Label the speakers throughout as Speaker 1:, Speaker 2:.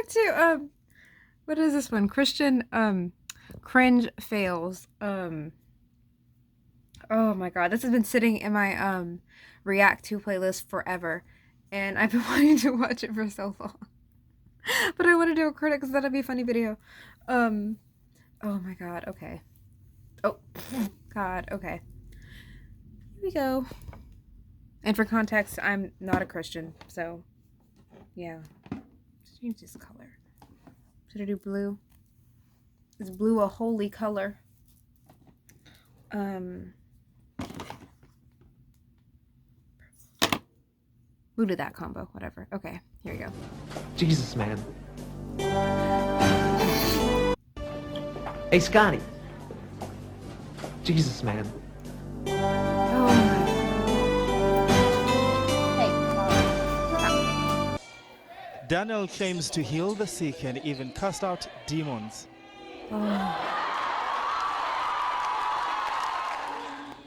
Speaker 1: went to what is this one? Christian cringe fails. Oh my god, this has been sitting in my React to playlist forever, and I've been wanting to watch it for so long. But I want to do a critic because that'll be a funny video. Oh my god, okay. Oh god, okay. Here we go. And for context, I'm not a Christian, so yeah. Change this color. Should I do blue? Is blue a holy color? We'll do that combo, whatever. Okay, here we go.
Speaker 2: Jesus, man. Hey, Scotty. Jesus, man.
Speaker 1: Oh my.
Speaker 3: Daniel claims to heal the sick and even cast out demons.
Speaker 1: Oh.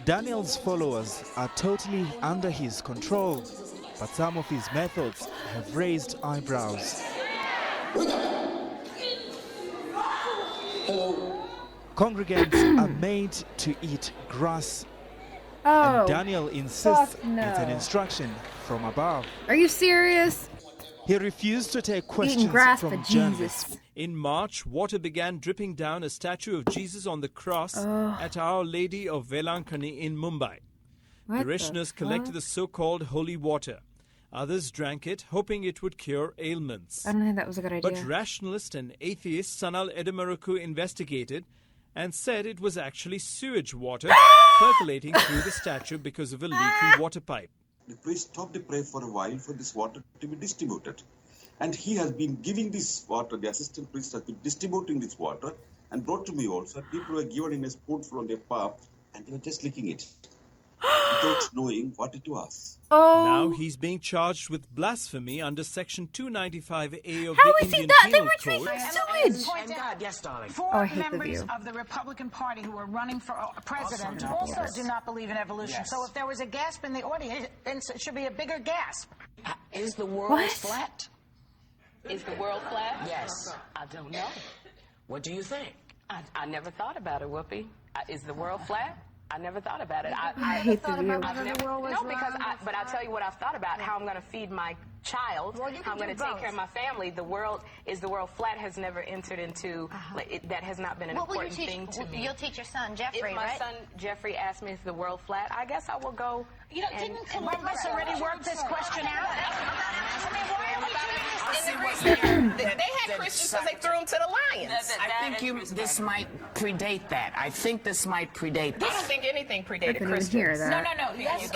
Speaker 3: Daniel's followers are totally under his control, but some of his methods have raised eyebrows. Congregants are made to eat grass, and Daniel insists it's an instruction from above.
Speaker 1: Are you serious?
Speaker 3: He refused to take questions from journalists.
Speaker 4: In March, water began dripping down a statue of Jesus on the cross at Our Lady of Velankani in Mumbai. Parishioners collected the so-called holy water. Others drank it, hoping it would cure ailments.
Speaker 1: I don't think that was a good idea.
Speaker 4: But rationalist and atheist Sanal Edamaruku investigated and said it was actually sewage water percolating through the statue because of a leaky water pipe.
Speaker 5: The priest stopped to pray for a while for this water to be distributed. And he has been giving this water, the assistant priest has been distributing this water and brought to me also. People were given him a spoonful on their palm and they were just licking it without knowing what it was.
Speaker 4: Now he's being charged with blasphemy under Section 295A of
Speaker 1: How
Speaker 4: the
Speaker 1: is he
Speaker 4: Indian
Speaker 1: that? They
Speaker 4: Penal
Speaker 1: were
Speaker 4: Code.
Speaker 1: drinking sewage.
Speaker 6: Yes, darling.
Speaker 1: Oh, I hate the
Speaker 6: members
Speaker 1: view.
Speaker 6: of the Republican Party who are running for president also do not believe in evolution. So if there was a gasp in the audience, then it should be a bigger gasp.
Speaker 7: Is the world flat? Is the world flat?
Speaker 6: Yes.
Speaker 7: I don't know.
Speaker 6: What do you think?
Speaker 7: I never thought about it, Whoopi. Is the world flat? I never thought about it.
Speaker 1: I hate the view.
Speaker 7: But I'll tell you what I've thought about, how I'm going to feed my child, how I'm going to take care of my family. The world flat has never entered into, that has not been an important thing to me.
Speaker 8: You'll teach your son, Jeffrey,
Speaker 7: If my son, Jeffrey, asks me, is the world flat, I guess I will go.
Speaker 6: You know, didn't Columbus already work this question out?
Speaker 9: They had Christians because they threw them to the lions.
Speaker 6: I think this might predate that. I think this might predate
Speaker 9: I
Speaker 6: that.
Speaker 9: don't think anything predated
Speaker 1: I couldn't even
Speaker 9: Christians.
Speaker 1: hear that.
Speaker 6: No. Yes.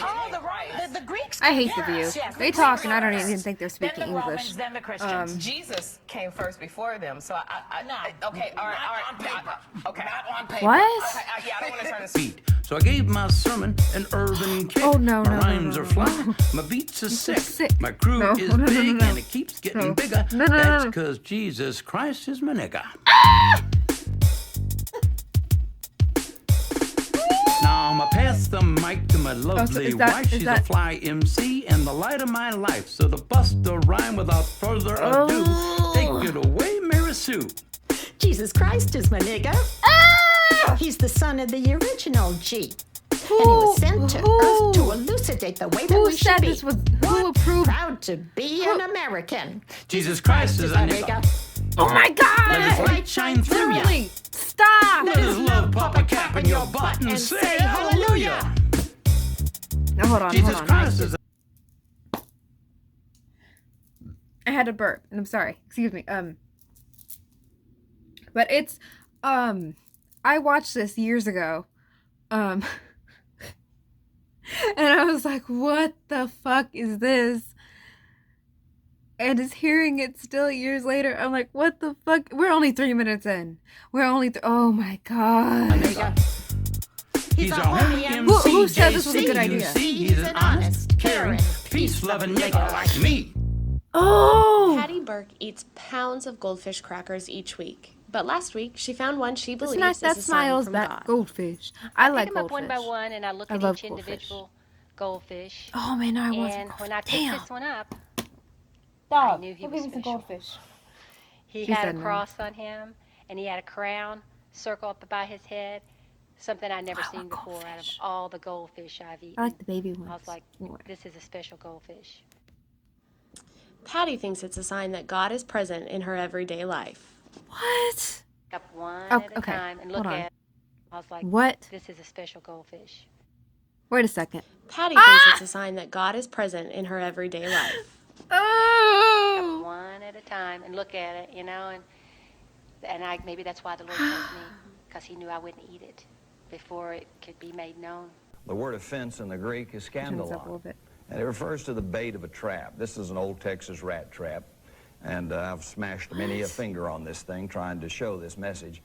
Speaker 6: The Greeks.
Speaker 1: I hate the view.
Speaker 6: Yes,
Speaker 1: They talk and I don't even think they're speaking
Speaker 6: then the
Speaker 1: English.
Speaker 6: Romans, then the Christians.
Speaker 9: Jesus came first before them, so okay, all right.
Speaker 6: On paper.
Speaker 9: Okay.
Speaker 6: Not on paper.
Speaker 1: What?
Speaker 9: Yeah, I don't want to turn this.
Speaker 10: Beat. So I gave my sermon an urban kick.
Speaker 1: Oh, no,
Speaker 10: My
Speaker 1: no,
Speaker 10: rhymes
Speaker 1: no,
Speaker 10: are
Speaker 1: no,
Speaker 10: flat.
Speaker 1: no.
Speaker 10: My beats are sick.
Speaker 1: sick.
Speaker 10: My crew
Speaker 1: No,
Speaker 10: is
Speaker 1: no, no, no,
Speaker 10: big
Speaker 1: no.
Speaker 10: and it keeps getting
Speaker 1: No.
Speaker 10: bigger.
Speaker 1: No, no, no,
Speaker 10: That's
Speaker 1: no.
Speaker 10: because Jesus Christ is my nigga. Now I'ma pass the mic to my lovely wife. She's a fly MC and the light of my life. So to bust the rhyme without further ado, take it away, Mary Sue.
Speaker 11: Jesus Christ is my nigga. He's the son of the original G. And he was sent to Earth to elucidate the way that we should be.
Speaker 1: Who approved?
Speaker 11: Proud to be an American.
Speaker 10: Jesus Christ is a nigga.
Speaker 1: Oh my God!
Speaker 10: Let his light shine through ya.
Speaker 1: Literally, stop!
Speaker 10: Let his love pop a cap in your butt and say hallelujah.
Speaker 1: Now hold on,
Speaker 10: Jesus
Speaker 1: hold on.
Speaker 10: Christ is a...
Speaker 1: I had to burp, and I'm sorry. Excuse me. But it's I watched this years ago. And I was like, what the fuck is this? And just hearing it still years later, I'm like, what the fuck? We're only 3 minutes in. We're only, oh my God.
Speaker 10: He's our homie MC.
Speaker 1: Who said this was a good idea?
Speaker 10: He's an honest, caring, peace-loving nigga like me.
Speaker 1: Oh!
Speaker 8: Patty Burke eats pounds of goldfish crackers each week. But last week, she found one she believes
Speaker 1: nice,
Speaker 8: is
Speaker 1: that
Speaker 8: a sign
Speaker 1: smiles,
Speaker 8: from
Speaker 1: that
Speaker 8: God.
Speaker 1: goldfish. I like
Speaker 12: pick them
Speaker 1: goldfish.
Speaker 12: up one by one, and I look at each individual goldfish.
Speaker 1: Oh man, I want some
Speaker 12: And when I picked
Speaker 1: Damn.
Speaker 12: this one up,
Speaker 1: Dog,
Speaker 12: I knew he
Speaker 1: go
Speaker 12: was
Speaker 1: give me some
Speaker 12: special.
Speaker 1: goldfish.
Speaker 12: He had a cross on him, and he had a crown circle up about his head. Something I'd never seen before out of all the goldfish I've eaten.
Speaker 1: I like the baby ones.
Speaker 12: I was like, this is a special goldfish.
Speaker 8: Patty thinks it's a sign that God is present in her everyday life.
Speaker 1: What?
Speaker 12: Up one at a time and look at it. I was like,
Speaker 1: what?
Speaker 12: This is a special goldfish.
Speaker 1: Wait a second.
Speaker 8: Patty thinks it's a sign that God is present in her everyday life.
Speaker 1: Oh!
Speaker 12: Up one at a time and look at it, you know, and maybe that's why the Lord chose me, because he knew I wouldn't eat it before it could be made known.
Speaker 13: The word offense in the Greek is scandalon, and it refers to the bait of a trap. This is an old Texas rat trap, and I've smashed many a finger on this thing trying to show this message.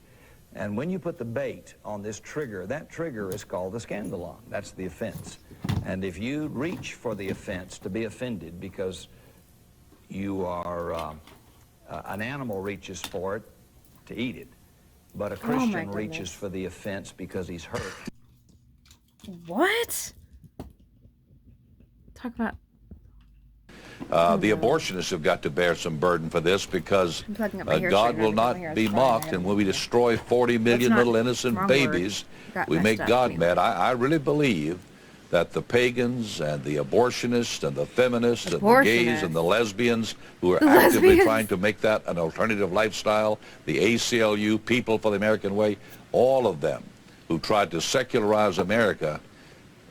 Speaker 13: And when you put the bait on this trigger, that trigger is called the scandalon. That's the offense. And if you reach for the offense to be offended because you are, an animal reaches for it to eat it, but a Christian reaches for the offense because he's hurt.
Speaker 1: What? Talk about...
Speaker 14: The abortionists have got to bear some burden for this because God will not be mocked, and when we destroy 40 million little innocent babies, we make God mad. I really believe that the pagans and the abortionists and the feminists and the gays and the lesbians who are actively trying to make that an alternative lifestyle, the ACLU, People for the American Way, all of them who tried to secularize America,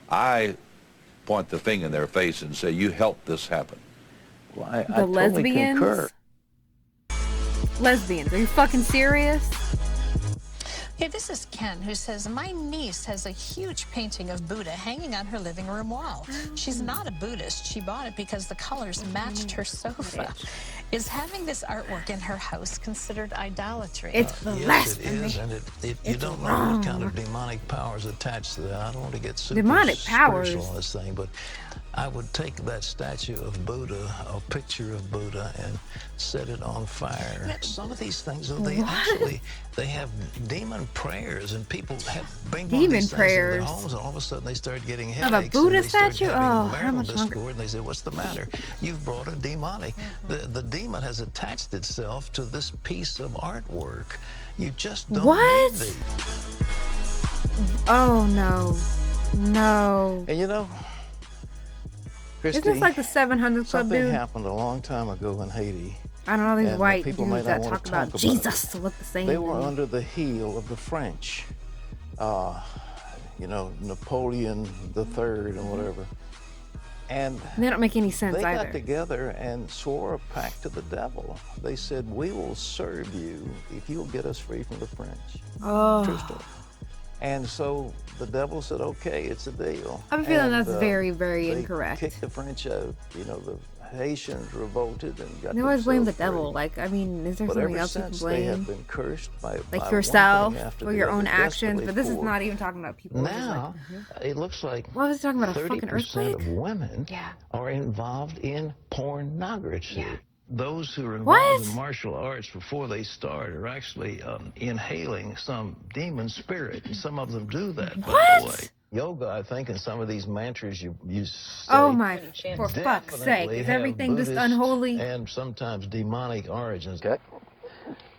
Speaker 14: I point the finger in their face and say, you helped this happen. Well, I totally
Speaker 1: lesbians?
Speaker 14: concur.
Speaker 1: Lesbians, are you fucking serious?
Speaker 15: Hey, this is Ken, who says, my niece has a huge painting of Buddha hanging on her living room wall. She's not a Buddhist. She bought it because the colors matched her sofa. Is having this artwork in her house considered idolatry?
Speaker 1: It's blasphemy.
Speaker 16: Yes, it is, and you don't know what kind of demonic powers attached to that. I don't want to get super
Speaker 1: demonic powers
Speaker 16: spiritual on this thing, but I would take that statue of Buddha, a picture of Buddha, and set it on fire. Some of these things, though, they have demon prayers, and people bring one of these things in their homes, and all of a sudden they start getting headaches.
Speaker 1: Of a Buddha
Speaker 16: and they start
Speaker 1: statue?
Speaker 16: having
Speaker 1: Oh,
Speaker 16: marital
Speaker 1: how much
Speaker 16: discord,
Speaker 1: longer?
Speaker 16: and they say, what's the matter? You've brought a demonic. The demon has attached itself to this piece of artwork. You just don't need these.
Speaker 1: Oh, no. No.
Speaker 16: And you know, Christy,
Speaker 1: isn't this like the 700 Club,
Speaker 16: something
Speaker 1: dude?
Speaker 16: happened a long time ago in Haiti.
Speaker 1: I don't know, these white
Speaker 16: people
Speaker 1: dudes
Speaker 16: might
Speaker 1: that
Speaker 16: not
Speaker 1: talk
Speaker 16: want
Speaker 1: about
Speaker 16: to
Speaker 1: Jesus look the same.
Speaker 16: They were under the heel of the French. You know, Napoleon III and whatever. And
Speaker 1: they don't make any sense
Speaker 16: they
Speaker 1: either.
Speaker 16: got together and swore a pact to the devil. They said, we will serve you if you'll get us free from the French.
Speaker 1: Oh.
Speaker 16: True story. And so the devil said, okay, it's a deal.
Speaker 1: I'm feeling that's very, very
Speaker 16: they
Speaker 1: incorrect.
Speaker 16: Kicked the French out. You know, the Haitians revolted and got
Speaker 1: They always blame the
Speaker 16: themselves
Speaker 1: devil.
Speaker 16: free.
Speaker 1: Like, I mean, is there
Speaker 16: But
Speaker 1: something
Speaker 16: ever
Speaker 1: else you can
Speaker 16: since
Speaker 1: blame?
Speaker 16: they have been cursed by
Speaker 1: yourself
Speaker 16: one thing after
Speaker 1: for
Speaker 16: the
Speaker 1: your
Speaker 16: other,
Speaker 1: own actions.
Speaker 16: desperately
Speaker 1: But this is
Speaker 16: poor.
Speaker 1: not even talking about people.
Speaker 16: Now, it looks like
Speaker 1: what was he talking about? A fucking
Speaker 16: 30%
Speaker 1: earthquake?
Speaker 16: of women are involved in pornography.
Speaker 1: Yeah.
Speaker 16: Those who are involved
Speaker 1: What?
Speaker 16: in martial arts before they start are actually inhaling some demon spirit, and some of them do that, by the way. Yoga, I think, and some of these mantras you say,
Speaker 1: Oh my, for fuck's sake,
Speaker 16: definitely
Speaker 1: is
Speaker 16: have
Speaker 1: everything just
Speaker 16: Buddhist
Speaker 1: unholy?
Speaker 16: and sometimes demonic origins.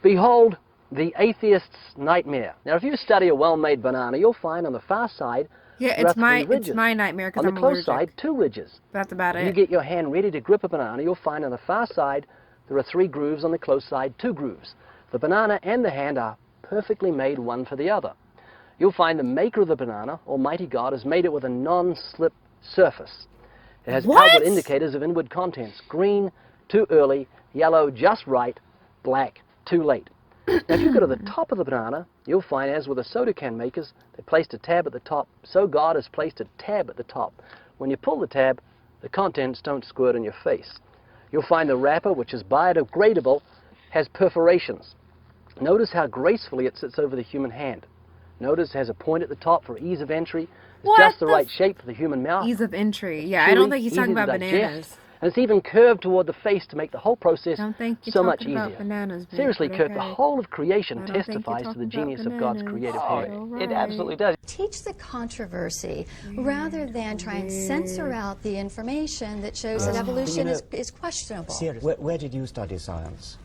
Speaker 17: Behold the atheist's nightmare. Now, if you study a well-made banana, you'll find on the far side
Speaker 1: Yeah,
Speaker 17: there are
Speaker 1: it's my
Speaker 17: three ridges.
Speaker 1: nightmare because
Speaker 17: On
Speaker 1: I'm
Speaker 17: the close
Speaker 1: allergic.
Speaker 17: side, 2 ridges.
Speaker 1: That's about
Speaker 17: When you
Speaker 1: it.
Speaker 17: get your hand ready to grip a banana, you'll find on the far side there are 3 grooves, on the close side 2 grooves. The banana and the hand are perfectly made one for the other. You'll find the maker of the banana, Almighty God, has made it with a non-slip surface. It has outward indicators of inward contents: green, too early; yellow, just right; black, too late. Now, if you go to the top of the banana, you'll find, as with the soda can makers, they placed a tab at the top, so God has placed a tab at the top. When you pull the tab, the contents don't squirt in your face. You'll find the wrapper, which is biodegradable, has perforations. Notice how gracefully it sits over the human hand. Notice it has a point at the top for ease of entry. It's just the right shape for the human mouth.
Speaker 1: Ease of entry. Yeah, I don't think he's talking
Speaker 17: easy to
Speaker 1: about
Speaker 17: digest,
Speaker 1: bananas.
Speaker 17: And it's even curved toward the face to make the whole process
Speaker 1: Don't think you're
Speaker 17: so much
Speaker 1: talking about
Speaker 17: easier.
Speaker 1: bananas, mate,
Speaker 17: Seriously,
Speaker 1: but
Speaker 17: Kurt, the
Speaker 1: okay.
Speaker 17: whole of creation
Speaker 1: I don't think you're
Speaker 17: testifies to the
Speaker 1: talking
Speaker 17: genius
Speaker 1: about
Speaker 17: of God's
Speaker 1: bananas.
Speaker 17: creative
Speaker 1: Oh,
Speaker 17: hand. It absolutely does.
Speaker 18: Teach the controversy rather than try and censor out the information that shows that evolution is questionable.
Speaker 19: Seriously, where did you study science?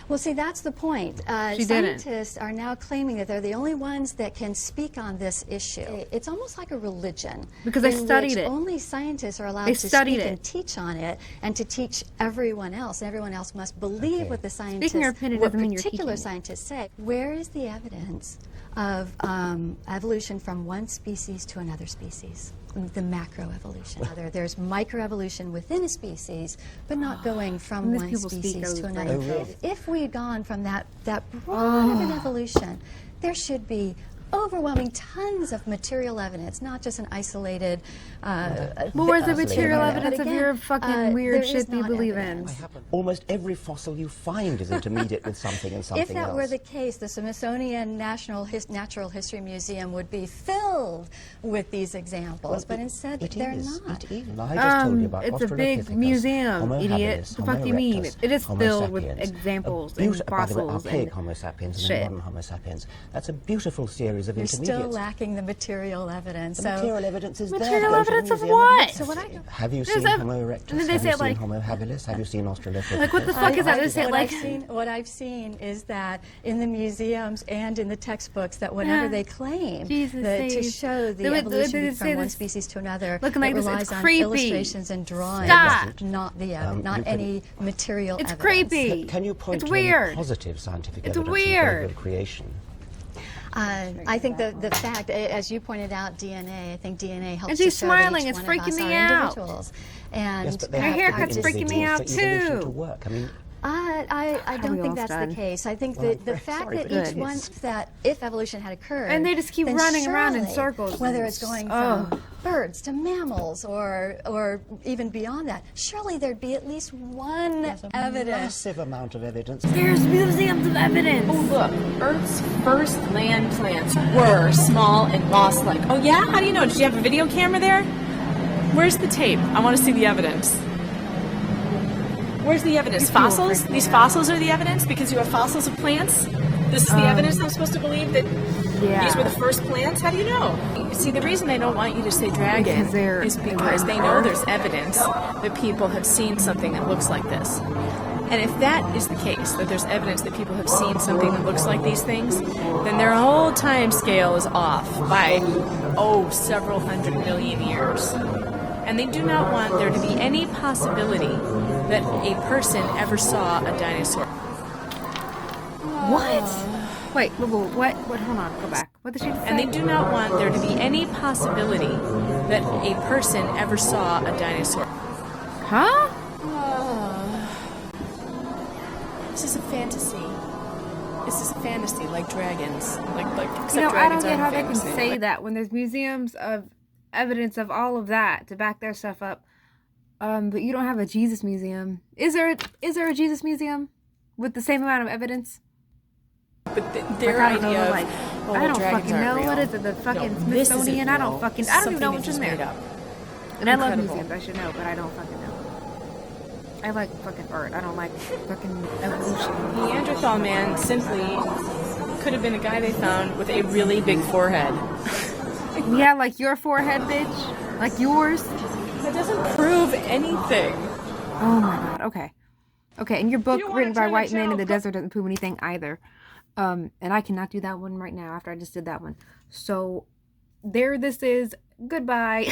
Speaker 18: Well, see, that's the point. Scientists are now claiming that they're the only ones that can speak on this issue. It's almost like a religion.
Speaker 1: Because they studied it.
Speaker 18: Only scientists are allowed to speak and teach on it, and to teach everyone else. And everyone else must believe what the scientists, what particular scientists say. Where is the evidence of evolution from one species to another species? The macroevolution. There's microevolution within a species, but not going from one species to another. If we had gone from that broad of an evolution, there should be overwhelming tons of material evidence, not just an isolated.
Speaker 1: Where's the material evidence of your fucking weird shit that you believe in?
Speaker 19: Almost every fossil you find is intermediate with something and something else.
Speaker 18: If that were the case, the Smithsonian Natural History Museum would be filled with these examples, but instead they're not.
Speaker 19: It is. I just told you about
Speaker 1: it's a big museum, idiot. What the fuck do you mean? It is filled with examples and fossils
Speaker 19: archaic Homo sapiens and modern Homo sapiens. That's a beautiful series of
Speaker 18: You're
Speaker 19: intermediates.
Speaker 18: still lacking the material evidence.
Speaker 19: The material evidence is
Speaker 1: material
Speaker 19: there.
Speaker 1: evidence of what?
Speaker 18: So what
Speaker 19: have you seen Homo erectus? Have you seen Homo habilis? Have you seen Australopithecus?
Speaker 1: Like, what the fuck is that?
Speaker 18: What I've seen is that in the museums and in the textbooks, that whatever they claim to show the evolution from one species to another, it relies on illustrations and drawings, not the not any material evidence.
Speaker 1: It's creepy.
Speaker 19: Can you point to any positive scientific evidence of creation?
Speaker 18: I think the fact, as you pointed out, DNA. I think DNA helps.
Speaker 1: And she's
Speaker 18: to show
Speaker 1: smiling.
Speaker 18: That
Speaker 1: It's
Speaker 18: each
Speaker 1: freaking
Speaker 18: one of us
Speaker 1: me
Speaker 18: are
Speaker 1: out.
Speaker 18: Individuals. And
Speaker 1: her haircut's freaking me out too.
Speaker 18: I don't think that's the case. I think the fact that each one, that if evolution had occurred,
Speaker 1: and they just keep running around in circles,
Speaker 18: whether it's going from birds to mammals or even beyond that, surely there'd be at least one evidence.
Speaker 19: Massive amount of evidence.
Speaker 1: There's museums of evidence.
Speaker 9: Oh look, Earth's first land plants were small and moss-like. Oh yeah? How do you know? Did you have a video camera there? Where's the tape? I want to see the evidence. Where's the evidence? Fossils? These fossils are the evidence because you have fossils of plants? This is the evidence I'm supposed to believe that these were the first plants? How do you know? See, the reason they don't want you to say dragon is because they know there's evidence that people have seen something that looks like this. And if that is the case, that there's evidence that people have seen something that looks like these things, then their whole time scale is off by, several 100 million years. And they do not want there to be any possibility that a person ever saw a dinosaur.
Speaker 1: What? Wait, what? Hold on, go back. What did she say?
Speaker 9: And they do not want there to be any possibility that a person ever saw a dinosaur.
Speaker 1: Huh?
Speaker 9: This is a fantasy. This is a fantasy, like dragons. Except
Speaker 1: I don't
Speaker 9: dragons
Speaker 1: get how they
Speaker 9: aren't
Speaker 1: can say that when there's museums of evidence of all of that to back their stuff up. But you don't have a Jesus museum. Is there a Jesus museum with the same amount of evidence?
Speaker 9: But their idea of
Speaker 1: I don't fucking know.
Speaker 9: Real.
Speaker 1: What is it? The fucking Smithsonian? I don't even know what's in there. And I love museums, I should know, but I don't fucking know. I like fucking art. I don't like fucking evolution.
Speaker 9: Neanderthal man simply could have been a guy they found with a really big forehead.
Speaker 1: Yeah, like your forehead, bitch. Like yours.
Speaker 9: That doesn't prove anything.
Speaker 1: Oh my god. Okay. And your book written by white men in the desert doesn't prove anything either. And I cannot do that one right now after I just did that one. So there this is. Goodbye.